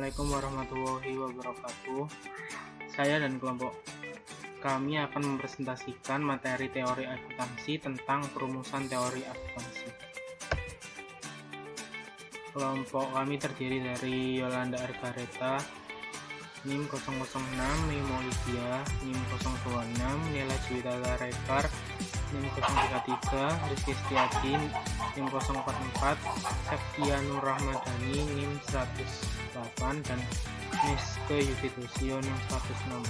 Assalamualaikum warahmatullahi wabarakatuh. Saya dan kelompok kami akan mempresentasikan materi teori akuntansi tentang perumusan teori akuntansi. Kelompok kami terdiri dari Yolanda Argareta, NIM 006, NIM Olivia, NIM 026, Nela Juwita Rekar, NIM 033, Rizky Setiadi, NIM 044, Septia Nur Rahmadani, NIM 108, dan Miske Yudhitusio, NIM 116.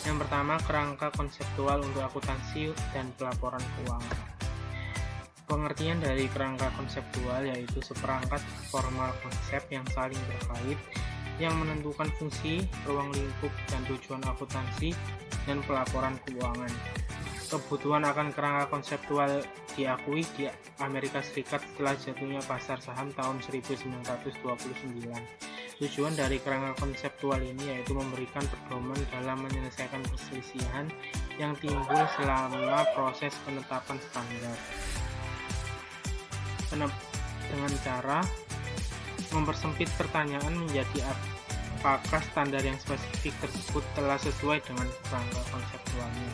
Yang pertama, kerangka konseptual untuk akuntansi dan pelaporan keuangan. Pengertian dari kerangka konseptual yaitu seperangkat formal konsep yang saling terkait yang menentukan fungsi, ruang lingkup, dan tujuan akuntansi dan pelaporan keuangan. Kebutuhan akan kerangka konseptual diakui di Amerika Serikat setelah jatuhnya pasar saham tahun 1929. Tujuan dari kerangka konseptual ini yaitu memberikan pedoman dalam menyelesaikan perselisihan yang timbul selama proses penetapan standar. Dengan cara mempersempit pertanyaan menjadi apakah standar yang spesifik tersebut telah sesuai dengan kerangka konseptualnya.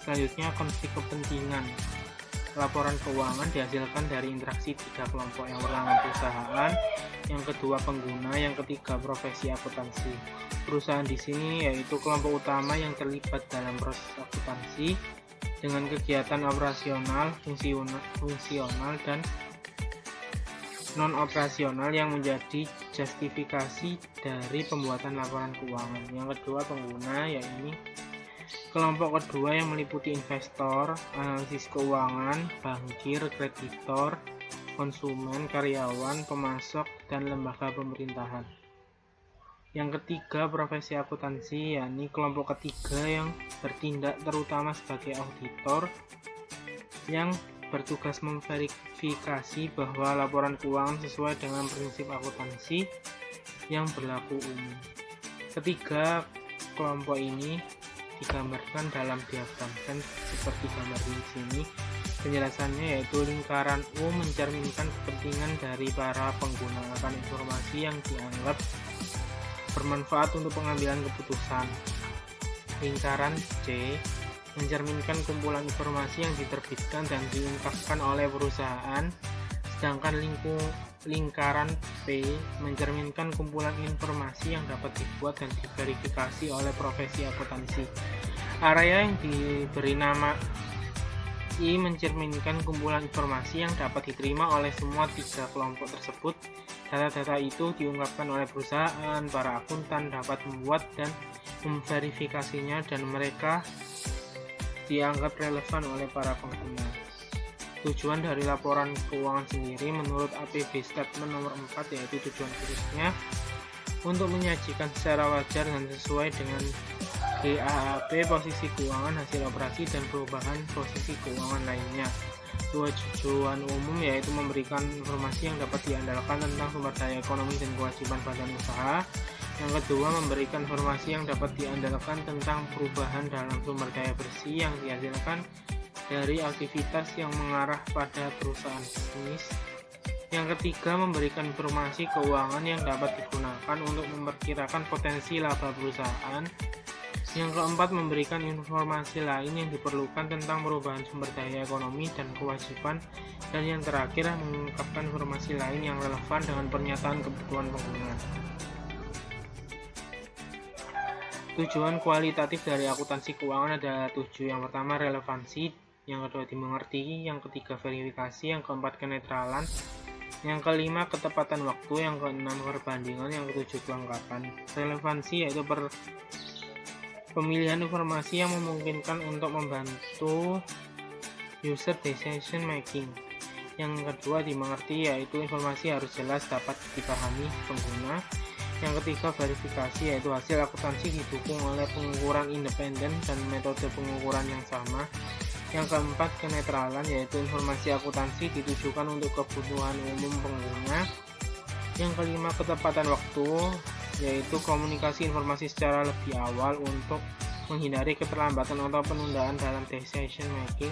Selanjutnya, konflik kepentingan. Laporan keuangan dihasilkan dari interaksi tiga kelompok. Yang pertama perusahaan, yang kedua pengguna, yang ketiga profesi akuntansi. Perusahaan di sini yaitu kelompok utama yang terlibat dalam proses akuntansi dengan kegiatan operasional, fungsional, dan non-operasional yang menjadi justifikasi dari pembuatan laporan keuangan. Yang kedua pengguna, yaitu kelompok kedua yang meliputi investor, analisis keuangan, bankir, kreditor, konsumen, karyawan, pemasok, dan lembaga pemerintahan. Yang ketiga profesi akuntansi, yakni kelompok ketiga yang bertindak terutama sebagai auditor yang bertugas memverifikasi bahwa laporan keuangan sesuai dengan prinsip akuntansi yang berlaku umum. Ketiga kelompok ini digambarkan dalam diagram dan seperti gambar di sini. Penjelasannya yaitu lingkaran U mencerminkan kepentingan dari para pengguna akan informasi yang dianggap bermanfaat untuk pengambilan keputusan. Lingkaran C mencerminkan kumpulan informasi yang diterbitkan dan diungkapkan oleh perusahaan, sedangkan lingkaran P mencerminkan kumpulan informasi yang dapat dibuat dan diverifikasi oleh profesi akuntansi. Area yang diberi nama I mencerminkan kumpulan informasi yang dapat diterima oleh semua tiga kelompok tersebut. Data-data itu diungkapkan oleh perusahaan, para akuntan dapat membuat dan memverifikasinya, dan mereka dianggap relevan oleh para pengguna. Tujuan dari laporan keuangan sendiri menurut APB Statement nomor 4 yaitu tujuan khususnya untuk menyajikan secara wajar dan sesuai dengan GAAP posisi keuangan, hasil operasi, dan perubahan posisi keuangan lainnya. Tujuan umum yaitu memberikan informasi yang dapat diandalkan tentang sumber daya ekonomi dan kewajiban badan usaha. Yang kedua, memberikan informasi yang dapat diandalkan tentang perubahan dalam sumber daya bersih yang dihasilkan dari aktivitas yang mengarah pada perusahaan bisnis. Yang ketiga, memberikan informasi keuangan yang dapat digunakan untuk memperkirakan potensi laba perusahaan. Yang keempat, memberikan informasi lain yang diperlukan tentang perubahan sumber daya ekonomi dan kewajiban. Dan yang terakhir, mengungkapkan informasi lain yang relevan dengan pernyataan kebutuhan pengguna. Tujuan kualitatif dari akuntansi keuangan adalah 7. Yang pertama relevansi, yang kedua dimengerti, yang ketiga verifikasi, yang keempat kenetralan, yang kelima ketepatan waktu, yang keenam perbandingan, yang ketujuh kelengkapan. Relevansi yaitu pemilihan informasi yang memungkinkan untuk membantu user decision making. Yang kedua dimengerti yaitu informasi harus jelas dapat dipahami pengguna. Yang ketiga verifikasi yaitu hasil akuntansi didukung oleh pengukuran independen dan metode pengukuran yang sama. Yang keempat kenetralan yaitu informasi akuntansi ditujukan untuk kebutuhan umum pengguna. Yang kelima ketepatan waktu yaitu komunikasi informasi secara lebih awal untuk menghindari keterlambatan atau penundaan dalam decision making.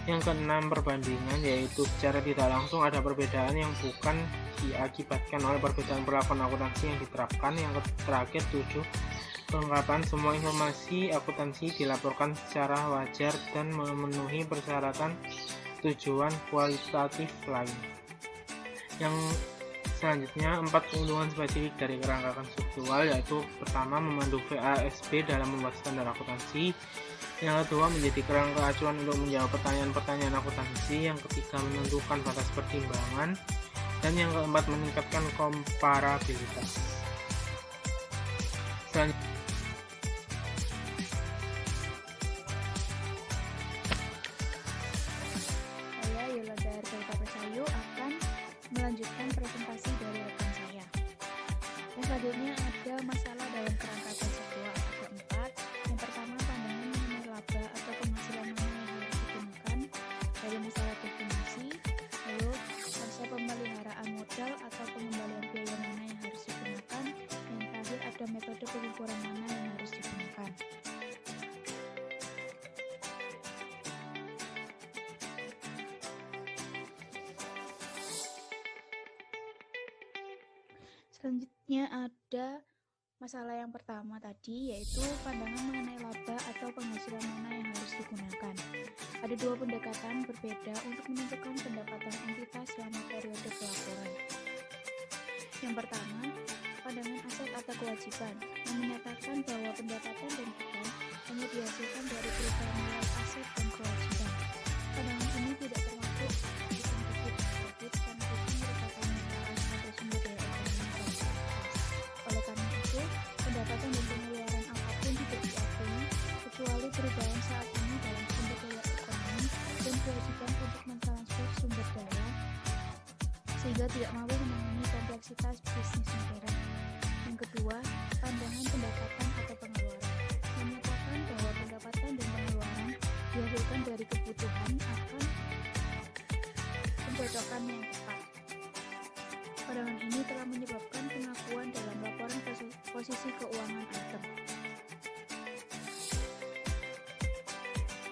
Yang keenam, perbandingan, yaitu secara tidak langsung ada perbedaan yang bukan diakibatkan oleh perbedaan perlakuan akuntansi yang diterapkan. Yang terakhir, 7, kelengkapan, semua informasi akuntansi dilaporkan secara wajar dan memenuhi persyaratan tujuan kualitatif lain. Yang selanjutnya, 4 keuntungan spesifik dari kerangka konseptual, yaitu pertama, memandu VASB dalam membuat standar akuntansi. Yang kedua, menjadi kerangka acuan untuk menjawab pertanyaan-pertanyaan akuntansi. Yang ketiga, menentukan batas pertimbangan. Dan yang keempat, meningkatkan komparabilitas. Selanjutnya, saya Yolanda Argalita Prasayu akan melanjutkan presentasi dari rekan saya. Yang selanjutnya ada masalah dalam kerangka konseptual, ada 4. Yang pertama, pandangan mengenai laba atau penghasilan mana yang harus digunakan, dari masalah definisi, lalu konsep pemeliharaan modal atau pengembalian biaya mana yang harus digunakan, dan terakhir ada metode pengukuran mana yang harus digunakan. Selanjutnya ada masalah yang pertama tadi, yaitu pandangan mengenai laba atau penghasilan mana yang harus digunakan. Ada 2 pendekatan berbeda untuk menentukan pendapatan entitas selama periode pelaporan. Yang pertama, pandangan aset atau kewajiban, yang menyatakan bahwa pendapatan dan beban hanya dihasilkan dari perubahan nilai aset dan kewajiban. Pandangan ini tidak termasuk hitung debit karena itu merupakan nilai atau sumber daya ekonomi kualitas. Oleh karena itu, pendapatan dan pengeluaran apapun tidak diakui kecuali perubahan saat ini dalam sumber daya ekonomi dan kewajiban untuk mentransfer sumber daya sehingga tidak mampu menangani kompleksitas bisnis negara. Yang kedua, pandangan pendapatan atau pengeluaran, menyatakan bahwa pendapatan dan pengeluaran dihasilkan dari kebutuhan akan pencocokan yang tepat. Pandangan ini telah menyebabkan pengakuan dalam laporan posisi keuangan item.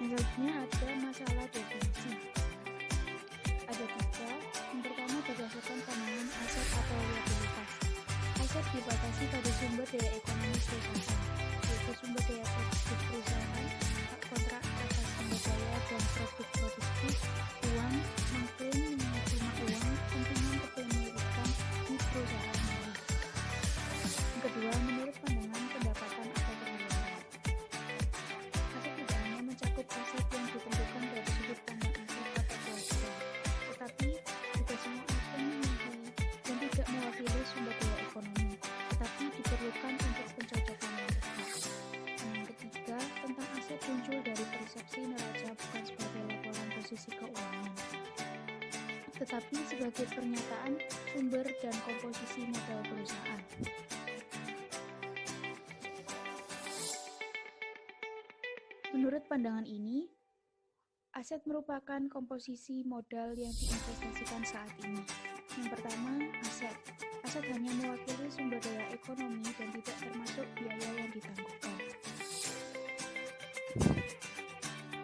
Yang selanjutnya ada masalah definisi. Ada 3. Yang pertama, berdasarkan pandangan aset atau liabilitas. Aset dibatasi pada sumber daya ekonomi perusahaan, yaitu sumber daya produktif perusahaan, hak kontrak atas sumber daya dan produk produktif, uang, mengklaim menerima uang, kepentingan kepemilikan di perusahaan milik. Yang kedua, menurut pandangan pendapatan atau pengeluaran. Aset tidak hanya mencakup aset yang ditentukan dari sudut pandang aset atau kewajiban, tetapi juga semua item yang tidak mewakili sumber daya ekonomi, tetapi diperlukan untuk pencocokan yang tepat. Dan yang ketiga, tentang aset muncul dari persepsi neraca bukan sebagai laporan posisi keuangan, tetapi sebagai pernyataan sumber dan komposisi modal perusahaan. Menurut pandangan ini, aset merupakan komposisi modal yang diinvestasikan saat ini. Yang pertama, aset. Aset hanya mewakili sumber daya ekonomi dan tidak termasuk biaya yang ditangguhkan.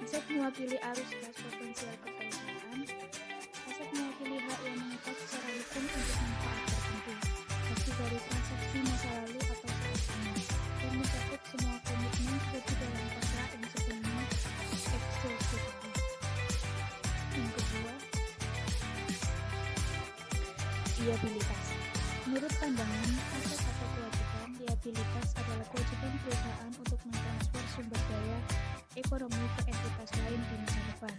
Aset mewakili arus kas potensial ke perusahaan. Aset mewakili hak yang mengikat secara hukum untuk manfaat tertentu, baik dari transaksi masa lalu atau saat ini, dan mencakup semua komitmen seperti dalam kontrak yang sebelumnya eksklusif. Yang kedua, liabilitas. Menurut pandangan aset atau kewajiban, liabilitas adalah kewajiban perusahaan untuk mentransfer sumber daya ekonomi ke entitas lain di masa depan.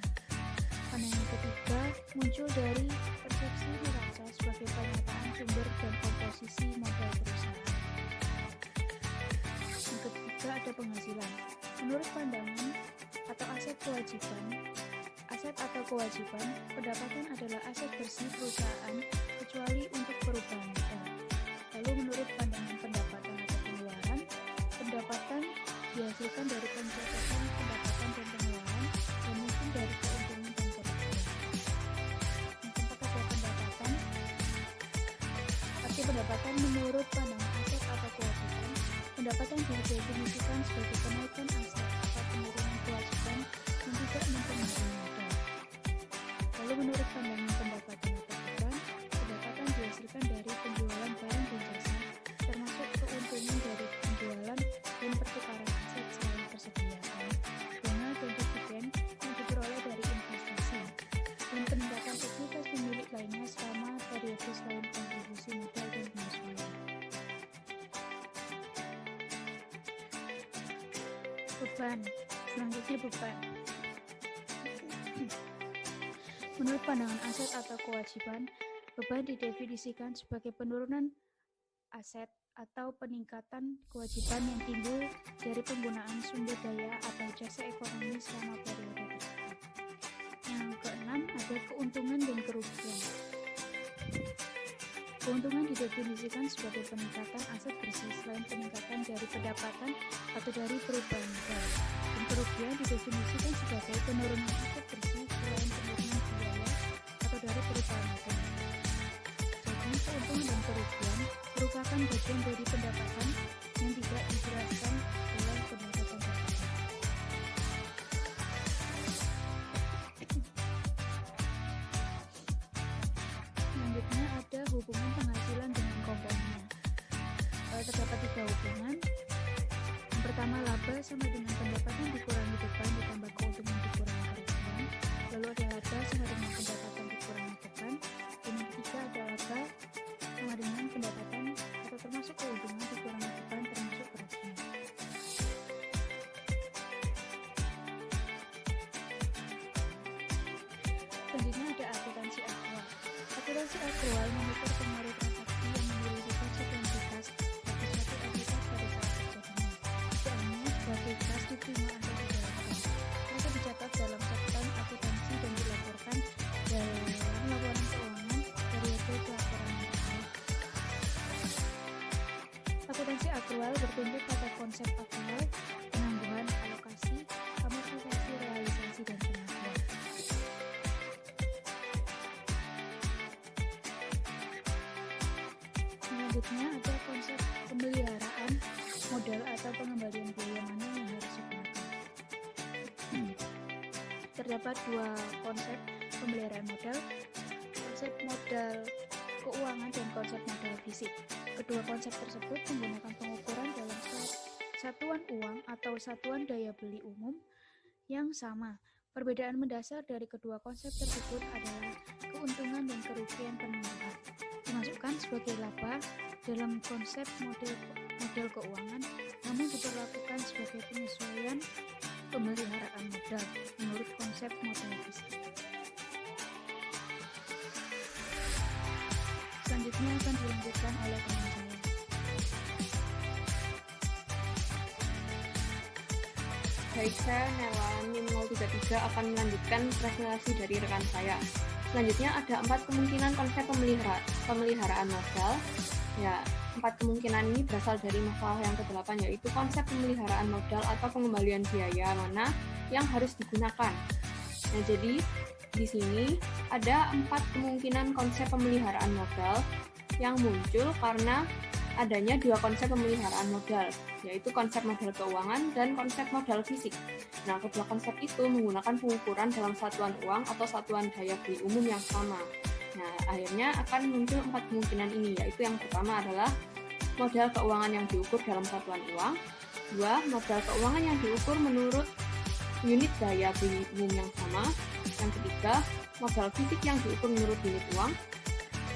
Pandangan ketiga muncul dari persepsi neraca sebagai pernyataan sumber dan komposisi modal perusahaan. Yang ketiga ada penghasilan. Menurut pandangan atau aset atau kewajiban, pendapatan adalah aset bersih perusahaan kecuali untuk perubahan modal. Lalu menurut pandangan pendapatan atau pengeluaran, pendapatan dihasilkan dari pencocokan pendapatan dan pengeluaran dan mungkin dari keuntungan dan kerugian. Yang keempat ada pendapatan. Arti pendapatan menurut pandangan aset atau kewajiban, pendapatan didefinisikan sebagai kenaikan aset atau penurunan kewajiban yang tidak mempengaruhi modal. Lalu menurut pandangan pendapatan atau beban, pendapatan dihasilkan dari penjualan barang dan jasa, termasuk keuntungan dari penjualan dan pertukaran aset selain persediaan, bunga dan dividen yang diperoleh dari investasi, dan peningkatan ekuitas pemilik lainnya selama periode selain kontribusi modal dan penyesuaian. Beban. Selanjutnya beban. Menurut pandangan aset atau kewajiban, beban didefinisikan sebagai penurunan aset atau peningkatan kewajiban yang timbul dari penggunaan sumber daya atau jasa ekonomi selama periode tersebut. Yang keenam, ada keuntungan dan kerugian. Keuntungan didefinisikan sebagai peningkatan aset bersih selain peningkatan dari pendapatan atau dari perubahan modal. Dan kerugian didefinisikan sebagai penurunan aset bersih selain penurunan biaya atau dari perubahan modal. Jadi, keuntungan dan kerugian merupakan bagian dari pendapatan yang tidak dijelaskan dalam pendapatan tersebut. Selanjutnya ada hubungan penghasilan dengan komponennya. Terdapat 3 hubungan. Yang pertama, laba sama dengan pendapatan dikurangi beban ditambah keuntungan dikurangi kerugian. Lalu ada laba sama dengan pendapatan dikurangi beban. Dan yang ketiga ada laba sama dengan pendapatan atau termasuk keuntungan dikurangi beban termasuk kerugian. Selanjutnya ada akuntansi aktual. Akuntansi aktual mengukur pengaruh transaksi yang memiliki konsekuensitas bagi suatu entitas pada saat terjadinya. Soalnya sebagai kas diterima atau dijalankan. Mereka dicatat dalam catatan akuntansi dan dilaporkan dalam laporan keuangan periode pelaporan tersebut. Akuntansi aktual bertumbuh pada konsep aktual, penangguhan, alokasi, amortisasi, realisasi, dan pengakuan. Selanjutnya ada konsep pemeliharaan modal atau pengembalian biaya mana yang harus digunakan. Terdapat 2 konsep pemeliharaan modal, konsep modal keuangan dan konsep modal fisik. Kedua konsep tersebut menggunakan pengukuran dalam satuan uang atau satuan daya beli umum yang sama. Perbedaan mendasar dari kedua konsep tersebut adalah keuntungan dan kerugian penangguhan. Dimasukkan sebagai laba dalam konsep model keuangan, namun diperlakukan sebagai penyesuaian pemeliharaan modal menurut konsep modal fisik. Selanjutnya akan dilanjutkan oleh teman saya. Baik, saya Nela NIM 033 akan melanjutkan presentasi dari rekan saya. Selanjutnya ada 4 kemungkinan konsep pemeliharaan modal. Ya, 4 kemungkinan ini berasal dari masalah yang ke-8, yaitu konsep pemeliharaan modal atau pengembalian biaya mana yang harus digunakan. Nah, jadi di sini ada 4 kemungkinan konsep pemeliharaan modal yang muncul karena adanya 2 konsep pemeliharaan modal, yaitu konsep modal keuangan dan konsep modal fisik. Nah, kedua konsep itu menggunakan pengukuran dalam satuan uang atau satuan daya beli umum yang sama. Nah, akhirnya akan muncul 4 kemungkinan ini, yaitu yang pertama adalah modal keuangan yang diukur dalam satuan uang, 2. Modal keuangan yang diukur menurut unit daya beli umum yang sama, yang ketiga, modal fisik yang diukur menurut unit uang,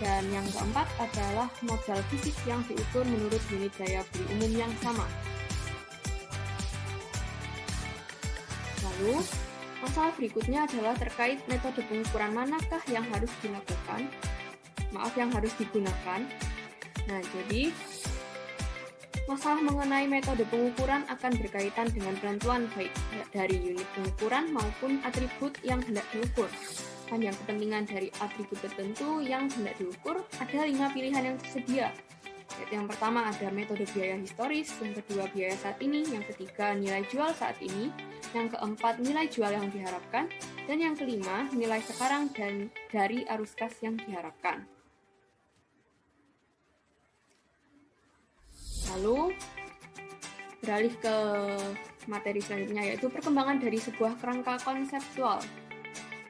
dan yang keempat adalah modal fisik yang diukur menurut unit daya beli umum yang sama. Lalu, masalah berikutnya adalah terkait metode pengukuran manakah yang harus digunakan. Nah, jadi masalah mengenai metode pengukuran akan berkaitan dengan penentuan baik dari unit pengukuran maupun atribut yang hendak diukur. Sepanjang kepentingan dari atribut tertentu yang hendak diukur, ada 5 pilihan yang tersedia. Yaitu yang pertama ada metode biaya historis, yang kedua biaya saat ini, yang ketiga nilai jual saat ini, yang keempat nilai jual yang diharapkan, dan yang kelima nilai sekarang dan dari arus kas yang diharapkan. Lalu beralih ke materi selanjutnya, yaitu perkembangan dari sebuah kerangka konseptual.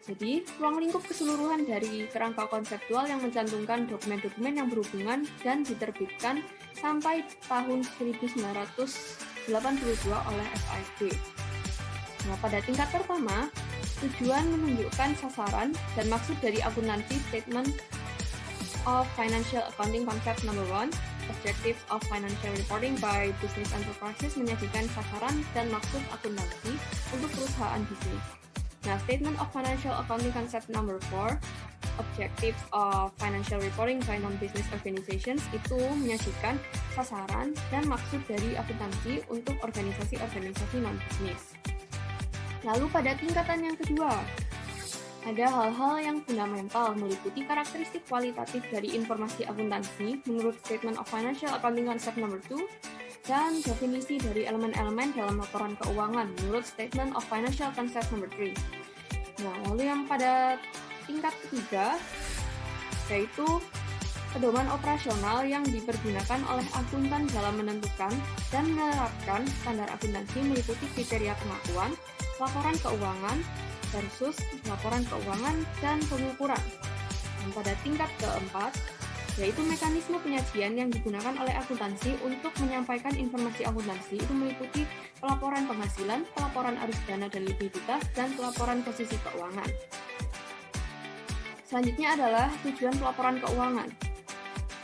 Jadi, ruang lingkup keseluruhan dari kerangka konseptual yang mencantumkan dokumen-dokumen yang berhubungan dan diterbitkan sampai tahun 1982 oleh FASB. Nah, pada tingkat pertama, tujuan menunjukkan sasaran dan maksud dari akuntansi Statement of Financial Accounting Concept Number 1, Objectives of Financial Reporting by Business Enterprises menyajikan sasaran dan maksud akuntansi untuk perusahaan bisnis. Nah, Statement of Financial Accounting Concept Number 4, Objectives of Financial Reporting by Non-Business Organizations itu menyajikan sasaran dan maksud dari akuntansi untuk organisasi-organisasi non-bisnis. Lalu pada tingkatan yang kedua, ada hal-hal yang fundamental meliputi karakteristik kualitatif dari informasi akuntansi menurut Statement of Financial Accounting Concept Number 2 dan definisi dari elemen-elemen dalam laporan keuangan menurut Statement of Financial Concept Number 3. Nah, lalu yang pada tingkat ketiga, yaitu pedoman operasional yang dipergunakan oleh akuntan dalam menentukan dan menerapkan standar akuntansi meliputi kriteria pengakuan, laporan keuangan, versus laporan keuangan dan pengukuran. Dan pada tingkat keempat, yaitu mekanisme penyajian yang digunakan oleh akuntansi untuk menyampaikan informasi akuntansi itu meliputi pelaporan penghasilan, pelaporan arus dana dan likuiditas, dan pelaporan posisi keuangan. Selanjutnya adalah tujuan pelaporan keuangan.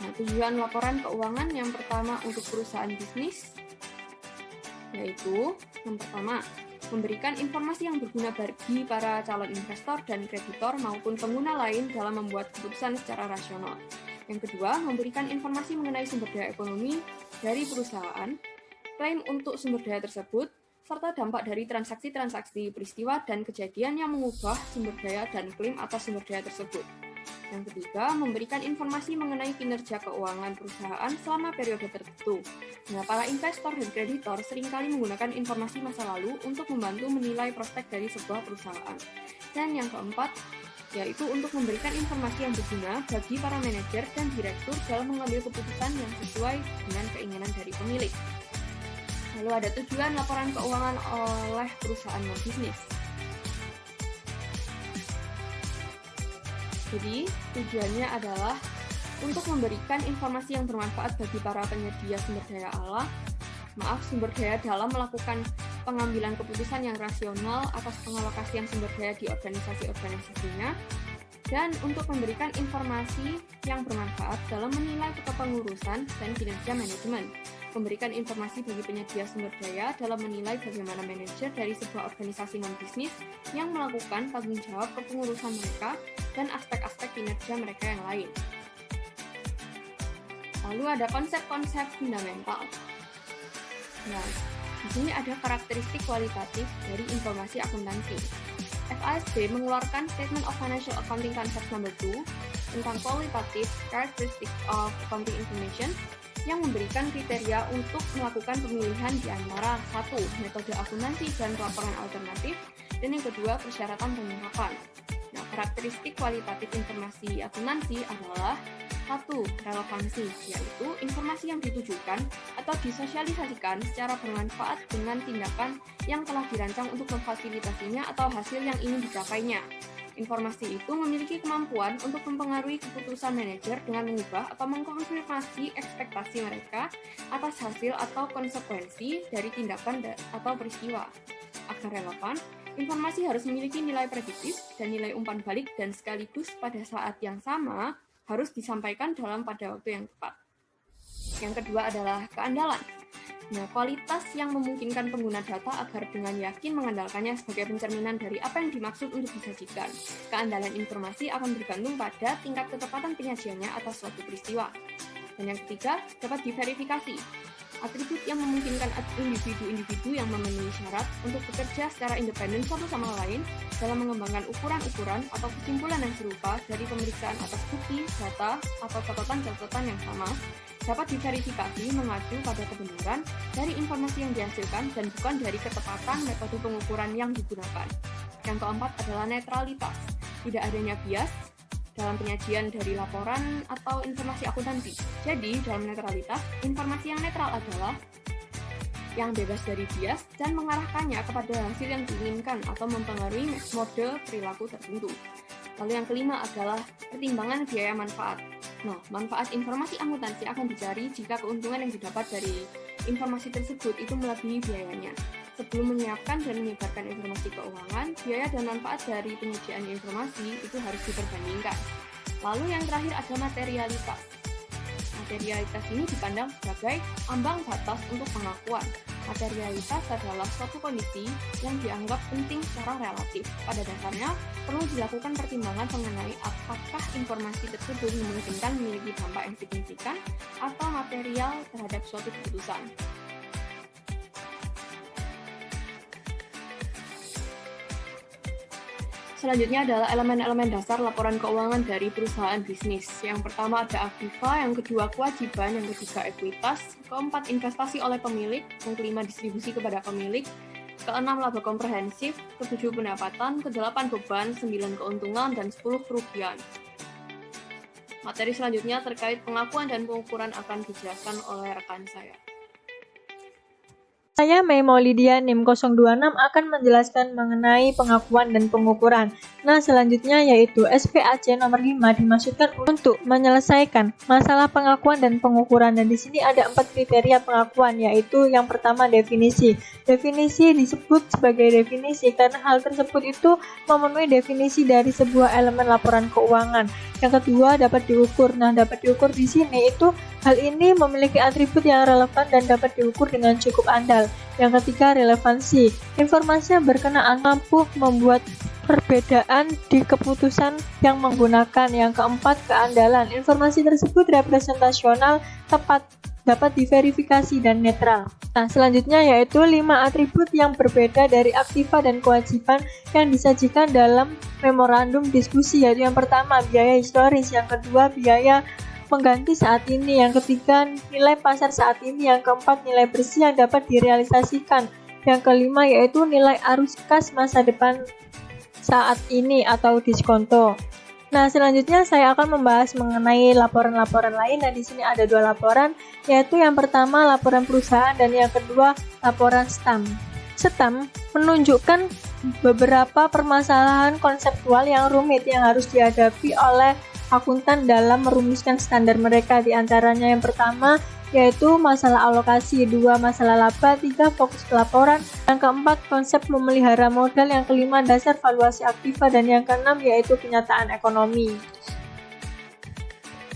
Nah, tujuan laporan keuangan yang pertama untuk perusahaan bisnis, yaitu yang pertama, memberikan informasi yang berguna bagi para calon investor dan kreditor maupun pengguna lain dalam membuat keputusan secara rasional. Yang kedua, memberikan informasi mengenai sumber daya ekonomi dari perusahaan, klaim untuk sumber daya tersebut, serta dampak dari transaksi-transaksi, peristiwa, dan kejadian yang mengubah sumber daya dan klaim atas sumber daya tersebut. Yang ketiga, memberikan informasi mengenai kinerja keuangan perusahaan selama periode tertentu. Nah, para investor dan kreditor seringkali menggunakan informasi masa lalu untuk membantu menilai prospek dari sebuah perusahaan. Dan yang keempat, yaitu untuk memberikan informasi yang berguna bagi para manajer dan direktur dalam mengambil keputusan yang sesuai dengan keinginan dari pemilik. Lalu ada tujuan laporan keuangan oleh perusahaan non-bisnis. Jadi, tujuannya adalah untuk memberikan informasi yang bermanfaat bagi para penyedia sumber daya dalam melakukan pengambilan keputusan yang rasional atas pengalokasian sumber daya di organisasi-organisasinya, dan untuk memberikan informasi yang bermanfaat dalam menilai kepengurusan dan kinerja manajemen, memberikan informasi bagi penyedia sumber daya dalam menilai bagaimana manajer dari sebuah organisasi non-bisnis yang melakukan tanggung jawab kepengurusan mereka dan aspek-aspek kinerja mereka yang lain. Lalu ada konsep-konsep fundamental. Nah, di sini ada karakteristik kualitatif dari informasi akuntansi. FASB mengeluarkan Statement of Financial Accounting Concept Number 2 tentang Qualitative Characteristics of Accounting Information yang memberikan kriteria untuk melakukan pemilihan di antara 1. Metode akuntansi dan pelaporan alternatif, dan yang kedua, persyaratan pengungkapan. Nah, karakteristik kualitatif informasi akuntansi adalah 1. Relevansi, yaitu informasi yang ditujukan atau disosialisasikan secara bermanfaat dengan tindakan yang telah dirancang untuk memfasilitasinya atau hasil yang ingin dicapainya. Informasi itu memiliki kemampuan untuk mempengaruhi keputusan manajer dengan mengubah atau mengkonfirmasi ekspektasi mereka atas hasil atau konsekuensi dari tindakan atau peristiwa. Agar relevan, informasi harus memiliki nilai prediktif dan nilai umpan balik dan sekaligus pada saat yang sama harus disampaikan pada waktu yang tepat. Yang kedua adalah keandalan. Nah, kualitas yang memungkinkan pengguna data agar dengan yakin mengandalkannya sebagai pencerminan dari apa yang dimaksud untuk disajikan. Keandalan informasi akan bergantung pada tingkat ketepatan penyajiannya atas suatu peristiwa. Dan yang ketiga, dapat diverifikasi. Atribut yang memungkinkan individu-individu yang memenuhi syarat untuk bekerja secara independen satu sama lain dalam mengembangkan ukuran-ukuran atau kesimpulan yang serupa dari pemeriksaan atas bukti, data, atau catatan-catatan yang sama, dapat diverifikasi mengacu pada kebenaran dari informasi yang dihasilkan dan bukan dari ketepatan metode pengukuran yang digunakan. Yang keempat adalah netralitas. Tidak adanya bias dalam penyajian dari laporan atau informasi akuntansi. Jadi, dalam netralitas, informasi yang netral adalah yang bebas dari bias dan mengarahkannya kepada hasil yang diinginkan atau mempengaruhi mode perilaku tertentu. Lalu yang kelima adalah pertimbangan biaya manfaat. Nah, manfaat informasi akuntansi akan dicari jika keuntungan yang didapat dari informasi tersebut itu melebihi biayanya. Sebelum menyiapkan dan menyebarkan informasi keuangan, biaya dan manfaat dari penyediaan informasi itu harus diperbandingkan. Lalu yang terakhir ada materialitas. Materialitas ini dipandang sebagai ambang batas untuk pengakuan. Materialitas adalah suatu kondisi yang dianggap penting secara relatif. Pada dasarnya, perlu dilakukan pertimbangan mengenai apakah informasi tersebut memungkinkan memiliki dampak yang signifikan atau material terhadap suatu keputusan. Selanjutnya adalah elemen-elemen dasar laporan keuangan dari perusahaan bisnis. Yang pertama ada aktiva, yang kedua kewajiban, yang ketiga ekuitas, keempat investasi oleh pemilik, yang kelima distribusi kepada pemilik, keenam laba komprehensif, ketujuh pendapatan, kedelapan beban, 9 keuntungan, dan 10 kerugian. Materi selanjutnya terkait pengakuan dan pengukuran akan dijelaskan oleh rekan saya. Saya Mei Maulidia NIM 026 akan menjelaskan mengenai pengakuan dan pengukuran. Nah, selanjutnya yaitu SPAC nomor 5 dimaksudkan untuk menyelesaikan masalah pengakuan dan pengukuran. Dan di sini ada 4 kriteria pengakuan, yaitu yang pertama definisi. Definisi disebut sebagai definisi karena hal tersebut itu memenuhi definisi dari sebuah elemen laporan keuangan. Yang kedua dapat diukur. Nah, dapat diukur di sini itu hal ini memiliki atribut yang relevan dan dapat diukur dengan cukup andal. Yang ketiga, relevansi. Informasi yang berkenaan mampu membuat perbedaan di keputusan yang menggunakan. Yang keempat, keandalan. Informasi tersebut representasional, tepat, dapat diverifikasi dan netral. Nah, selanjutnya yaitu 5 atribut yang berbeda dari aktiva dan kewajiban yang disajikan dalam memorandum diskusi, yaitu yang pertama, biaya historis, yang kedua, biaya pengganti saat ini, yang ketiga nilai pasar saat ini, yang keempat nilai bersih yang dapat direalisasikan, yang kelima yaitu nilai arus kas masa depan saat ini atau diskonto. Nah, selanjutnya saya akan membahas mengenai laporan-laporan lain. Nah, di sini ada 2 laporan, yaitu yang pertama laporan perusahaan dan yang kedua laporan STAM. STAM menunjukkan beberapa permasalahan konseptual yang rumit yang harus dihadapi oleh akuntan dalam merumuskan standar mereka. Di antaranya yang pertama yaitu masalah alokasi, 2 masalah laba, 3 fokus pelaporan, yang keempat konsep memelihara modal, yang kelima dasar valuasi aktiva, dan yang keenam yaitu kenyataan ekonomi.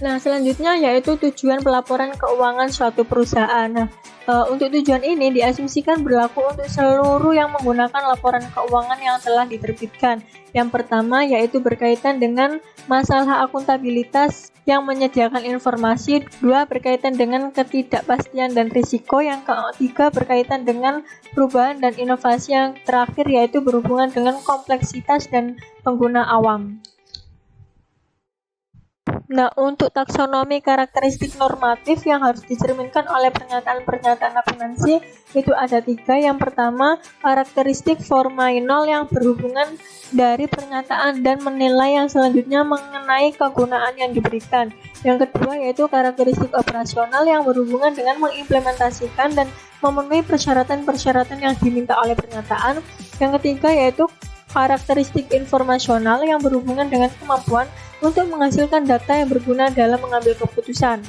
Nah, selanjutnya yaitu tujuan pelaporan keuangan suatu perusahaan. Nah, untuk tujuan ini diasumsikan berlaku untuk seluruh yang menggunakan laporan keuangan yang telah diterbitkan. Yang pertama yaitu berkaitan dengan masalah akuntabilitas yang menyediakan informasi, 2 berkaitan dengan ketidakpastian dan risiko, yang ketiga berkaitan dengan perubahan dan inovasi, yang terakhir yaitu berhubungan dengan kompleksitas dan pengguna awam. Nah, untuk taksonomi karakteristik normatif yang harus dicerminkan oleh pernyataan-pernyataan akuntansi itu ada 3. Yang pertama, karakteristik formainol yang berhubungan dari pernyataan dan menilai yang selanjutnya mengenai kegunaan yang diberikan. Yang kedua yaitu karakteristik operasional yang berhubungan dengan mengimplementasikan dan memenuhi persyaratan-persyaratan yang diminta oleh pernyataan. Yang ketiga yaitu karakteristik informasional yang berhubungan dengan kemampuan untuk menghasilkan data yang berguna dalam mengambil keputusan.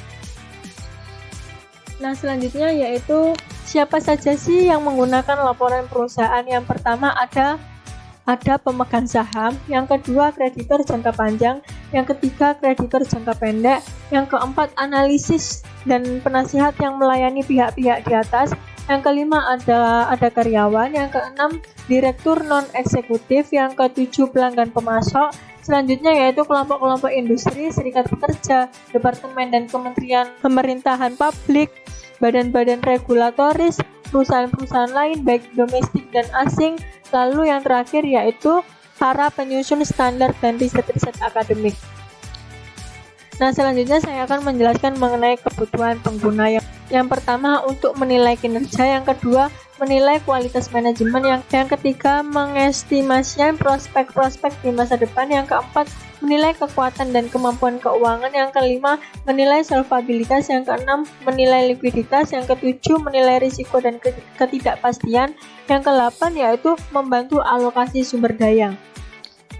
Nah, selanjutnya yaitu siapa saja sih yang menggunakan laporan perusahaan. Yang pertama ada pemegang saham, yang kedua kreditor jangka panjang, yang ketiga kreditor jangka pendek, yang keempat analisis dan penasihat yang melayani pihak-pihak di atas, yang kelima ada karyawan, yang keenam direktur non eksekutif, yang ketujuh pelanggan pemasok. Selanjutnya yaitu kelompok-kelompok industri, serikat pekerja, departemen dan kementerian pemerintahan publik, badan-badan regulatoris, perusahaan-perusahaan lain baik domestik dan asing. Lalu yang terakhir yaitu para penyusun standar dan riset-riset akademik. Nah, selanjutnya saya akan menjelaskan mengenai kebutuhan pengguna. Yang pertama untuk menilai kinerja, yang kedua menilai kualitas manajemen, yang ketiga mengestimasikan prospek-prospek di masa depan, yang keempat menilai kekuatan dan kemampuan keuangan. Yang kelima, menilai solvabilitas. Yang keenam, menilai likuiditas. Yang ketujuh, menilai risiko dan ketidakpastian. Yang kedelapan yaitu membantu alokasi sumber daya.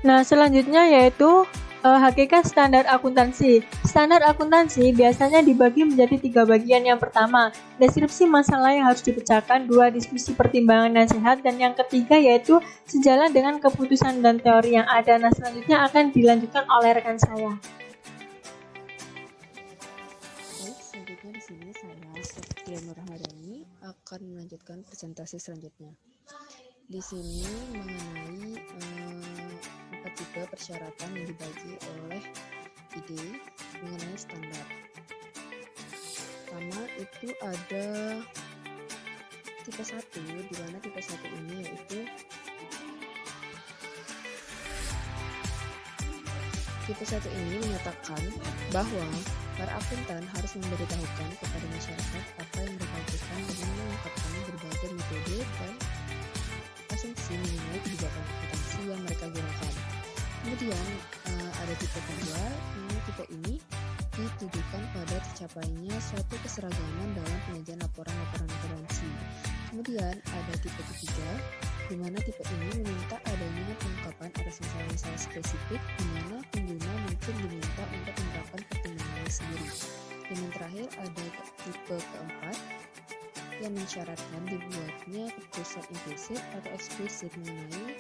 Nah, selanjutnya yaitu hakikat standar akuntansi. Standar akuntansi biasanya dibagi menjadi 3 bagian. Yang pertama, deskripsi masalah yang harus dipecahkan. 2, diskusi pertimbangan nasihat. Dan yang ketiga yaitu sejalan dengan keputusan dan teori yang ada. Nah, selanjutnya akan dilanjutkan oleh rekan saya. Baik, selanjutnya di sini saya, Septia Nur Rahmadani, akan melanjutkan presentasi selanjutnya. Di sini mengenai 4 tipe persyaratan yang dibagi oleh ide mengenai standar. Pertama itu ada tipe 1, di mana tipe 1 ini yaitu tipe 1 ini menyatakan bahwa para akuntan harus memberitahukan kepada masyarakat apa yang dilakukan dengan mengungkapkan berbagai metode dan asumsi mengenai kebijakan akuntansi yang mereka gunakan. Kemudian ada tipe kedua, tipe ini ditujukan pada tercapainya suatu keseragaman dalam penyajian laporan-laporan akuntansi. Kemudian ada tipe ketiga, di mana tipe ini meminta adanya pengungkapan atas masalah-masalah spesifik, di mana pengguna mungkin diminta untuk menerapkan pertimbangannya sendiri. Dan yang terakhir ada tipe keempat, yang mensyaratkan dibuatnya keputusan implisit atau eksplisit mengenai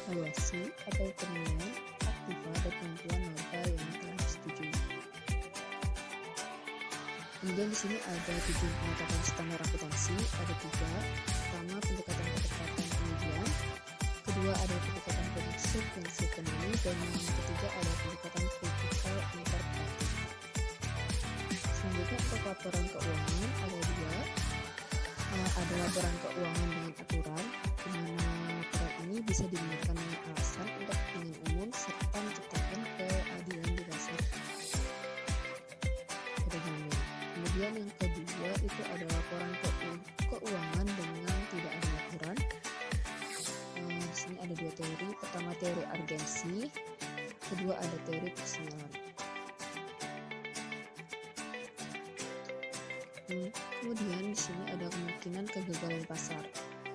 valuasi atau penilaian aktiva dan penentuan laba yang telah disetujui. Kemudian di sini ada 7 pendekatan standar akuntansi, ada 3. Pertama, pendekatan ketepatan pengujian. Kedua, ada pendekatan prinsip ekonomi, dan yang ketiga ada pendekatan critical interpretive. Selanjutnya untuk laporan keuangan ada 2. Ada laporan keuangan dengan aturan, di mana laporan ini bisa digunakan dengan alasan untuk kepentingan umum serta menciptakan keadilan di dasar perekonomian. Kemudian yang kedua itu ada laporan keuangan dengan tidak ada aturan. Di sini ada 2 teori. Pertama, teori urgensi, kedua ada teori persinyalan. Kemudian di sini ada kemungkinan kegagalan pasar.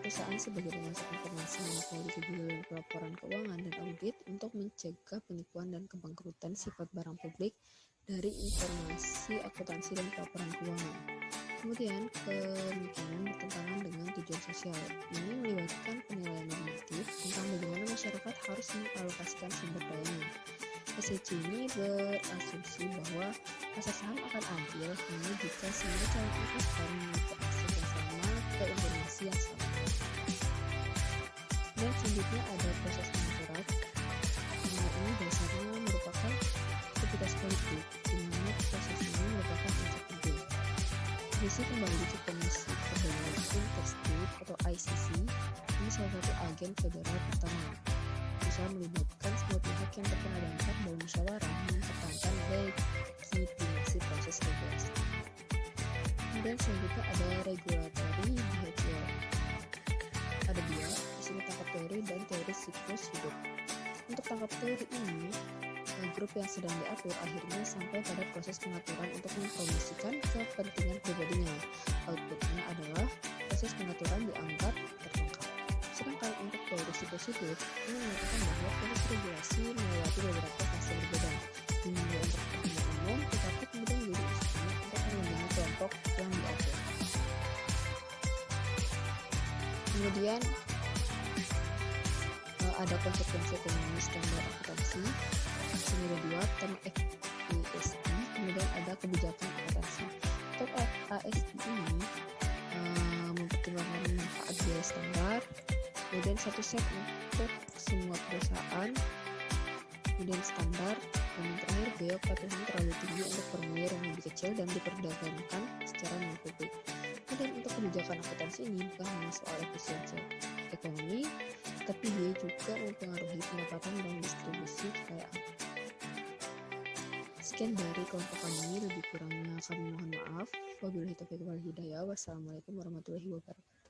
Perusahaan sebagai pemasok informasi mengetahui kegagalan pelaporan keuangan dan audit untuk mencegah penipuan dan kebangkrutan sifat barang publik dari informasi akuntansi dan pelaporan keuangan. Kemudian kemungkinan bertentangan dengan tujuan sosial. Ini melibatkan penilaian normatif tentang bagaimana masyarakat harus mengalokasikan sumber dayanya. SEC ini berasumsi bahwa pasar saham akan adil hanya jika semua calon investor memiliki akses yang sama ke informasi yang sama. Dan selanjutnya ada proses pengaturan. Ini dasarnya merupakan aktivitas politik, di mana proses ini merupakan unsur penting. Komisi kembali ke Komisi Perdamaian Interstate atau ICC, ini salah satu agen federal pertama. Bisa melibatkan semua pihak yang terkena dampak dalam musyawarah mempertahankan legitimasi proses regulasi. Kemudian selanjutnya ada regulatory behavior. Ada 2, di sini tangkap teori dan teori siklus hidup. Untuk tangkap teori ini, grup yang sedang diatur akhirnya sampai pada proses pengaturan untuk mempromosikan kepentingan pribadinya. Outputnya adalah proses pengaturan dianggap tertangkap. Sedangkan untuk teori siklus hidup, ini mengatakan bahwa proses regulasi melewati beberapa fase berbeda, dimulai untuk kepentingan umum, tetapi kemudian menjadi instrumen untuk melindungi kelompok yang diatur. Kemudian ada konsekuensi ekonomi standar akuntansi. Di sini ada 2, term FASB, kemudian ada kebijakan akuntansi. Untuk FASB ini mempertimbangkan manfaat biaya standar, kemudian satu set untuk semua perusahaan, kemudian standar, dan yang terakhir biaya kepatuhan terlalu tinggi untuk formulir yang lebih kecil dan diperdagangkan secara non-publik. Kemudian untuk kebijakan akuntansi ini bukan hanya soal efisiensi ekonomi, tapi dia juga mempengaruhi pendapatan dan distribusi kekayaan. Sekian dari kelompok kami, lebih kurangnya kami mohon maaf. Wabillahi taufiq wal hidayah. Wassalamualaikum warahmatullahi wabarakatuh.